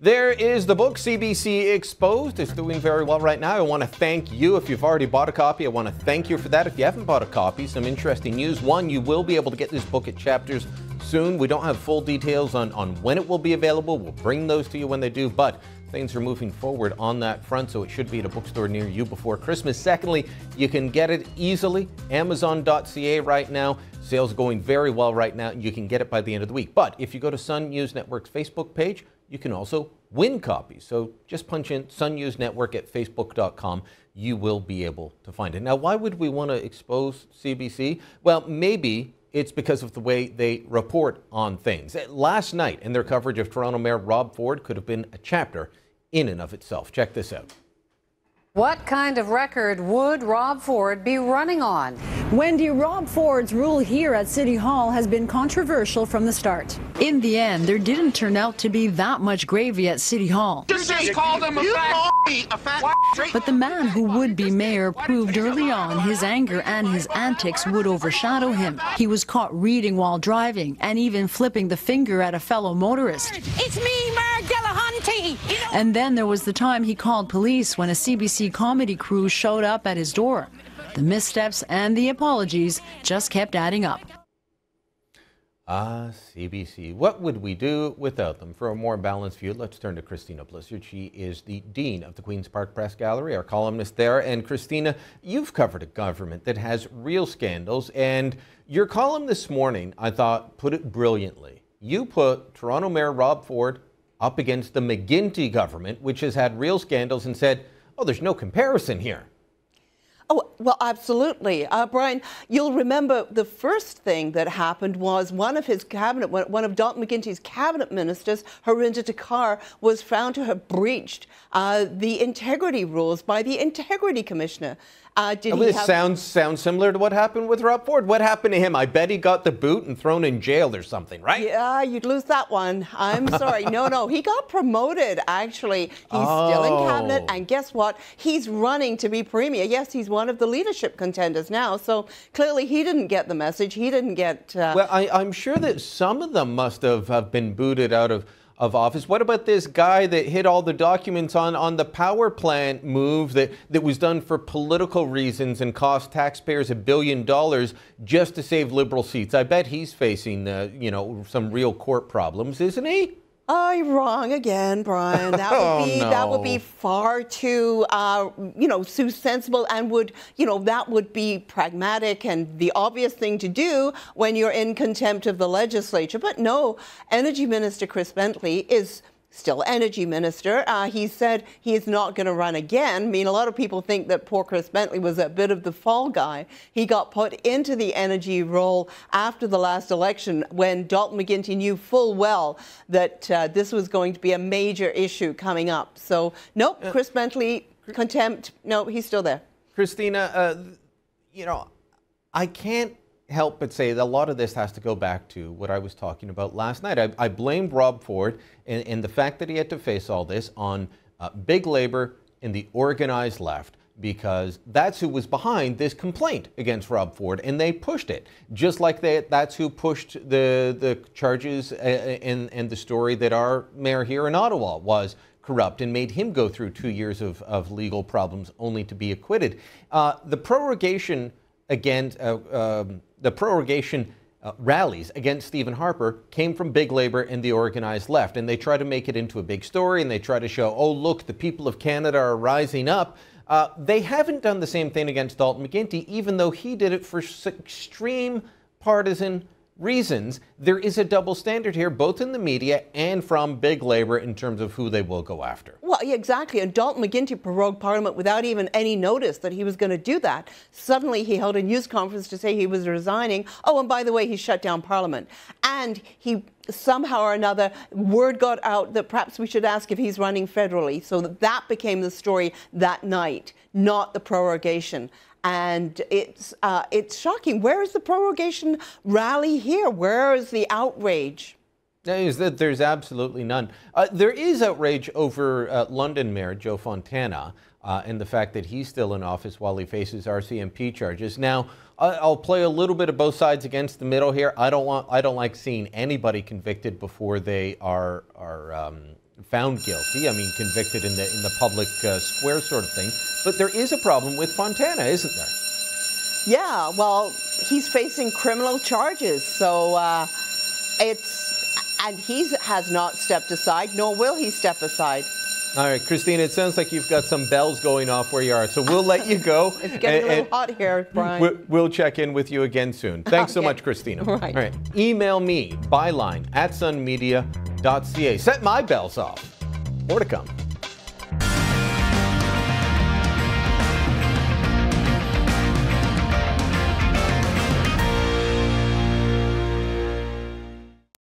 There is the book, CBC Exposed. It's doing very well right now. I want to thank you. If you've already bought a copy, I want to thank you for that. If you haven't bought a copy, some interesting news. One, you will be able to get this book at Chapters soon. We don't have full details on when it will be available. We'll bring those to you when they do, but things are moving forward on that front, so it should be at a bookstore near you before Christmas. Secondly, you can get it easily. Amazon.ca right now. Sales going very well right now. You can get it by the end of the week. But if you go to Sun News Network's Facebook page, you can also win copies. So just punch in Sun News Network at facebook.com. You will be able to find it. Now, why would we want to expose CBC? Well, maybe it's because of the way they report on things. Last night, in their coverage of Toronto Mayor Rob Ford, could have been a chapter in and of itself. Check this out. What kind of record would Rob Ford be running on? Wendy, Rob Ford's rule here at City Hall has been controversial from the start. In the end, there didn't turn out to be that much gravy at City Hall. You just called him a fat. But the man who would be mayor proved early on his anger and his antics would overshadow him. He was caught reading while driving and even flipping the finger at a fellow motorist. It's me, Mayor Delahunty. And then there was the time he called police when a CBC comedy crew showed up at his door. The missteps and the apologies just kept adding up. CBC. What would we do without them? For a more balanced view, let's turn to Christina Blizzard. She is the Dean of the Queen's Park Press Gallery, our columnist there. And Christina, you've covered a government that has real scandals. And your column this morning, I thought, put it brilliantly. You put Toronto Mayor Rob Ford up against the McGuinty government, which has had real scandals, and said, oh, there's no comparison here. Oh, well, absolutely. Brian, you'll remember the first thing that happened was one of Dalton McGuinty's cabinet ministers, Harinder Takar, was found to have breached the integrity rules by the integrity commissioner. Sounds similar to what happened with Rob Ford. What happened to him? I bet he got the boot and thrown in jail or something, right? Yeah, you'd lose that one. I'm sorry. No, he got promoted, actually. He's still in cabinet, and guess what? He's running to be premier. Yes, he's one of the leadership contenders now, so clearly he didn't get the message. He didn't get... Well, I'm sure that some of them must have been booted out of office. What about this guy that hid all the documents on the power plant move that was done for political reasons and cost taxpayers $1 billion just to save Liberal seats? I bet he's facing, some real court problems, isn't he? Oh, you're wrong again, Brian. That would be far too, too sensible, and that would be pragmatic and the obvious thing to do when you're in contempt of the legislature. But no, Energy Minister Chris Bentley is still Energy Minister. He said he is not going to run again. I mean, a lot of people think that poor Chris Bentley was a bit of the fall guy. He got put into the energy role after the last election when Dalton McGuinty knew full well that this was going to be a major issue coming up. So, nope, Chris Bentley, contempt, no, he's still there. Christina, I can't help but say that a lot of this has to go back to what I was talking about last night. I blamed Rob Ford and the fact that he had to face all this on big labor and the organized left, because that's who was behind this complaint against Rob Ford, and they pushed it. Just like that's who pushed the charges and the story that our mayor here in Ottawa was corrupt and made him go through 2 years of legal problems only to be acquitted. The prorogation rallies against Stephen Harper came from big labor and the organized left, and they try to make it into a big story, and they try to show, oh, look, the people of Canada are rising up. They haven't done the same thing against Dalton McGuinty, even though he did it for extreme partisan reasons. There is a double standard here, both in the media and from big labor in terms of who they will go after. Well, yeah, exactly. And Dalton McGuinty prorogued Parliament without even any notice that he was going to do that. Suddenly, he held a news conference to say he was resigning. Oh, and by the way, he shut down Parliament. And he somehow or another, word got out that perhaps we should ask if he's running federally. So that became the story that night, not the prorogation. And it's shocking. Where is the prorogation rally here? Where is the outrage? There's absolutely none. There is outrage over London Mayor Joe Fontana and the fact that he's still in office while he faces RCMP charges. Now, I'll play a little bit of both sides against the middle here. I don't like seeing anybody convicted before they are found guilty. I mean, convicted in the public square sort of thing. But there is a problem with Fontana, isn't there? Yeah, well, he's facing criminal charges, so and he has not stepped aside, nor will he step aside. All right, Christina, it sounds like you've got some bells going off where you are, so we'll let you go. It's getting a little hot here, Brian. We'll check in with you again soon. Thanks so much, Christina. Right. All right, email me, byline@sunmedia.ca. Set my bells off. More to come.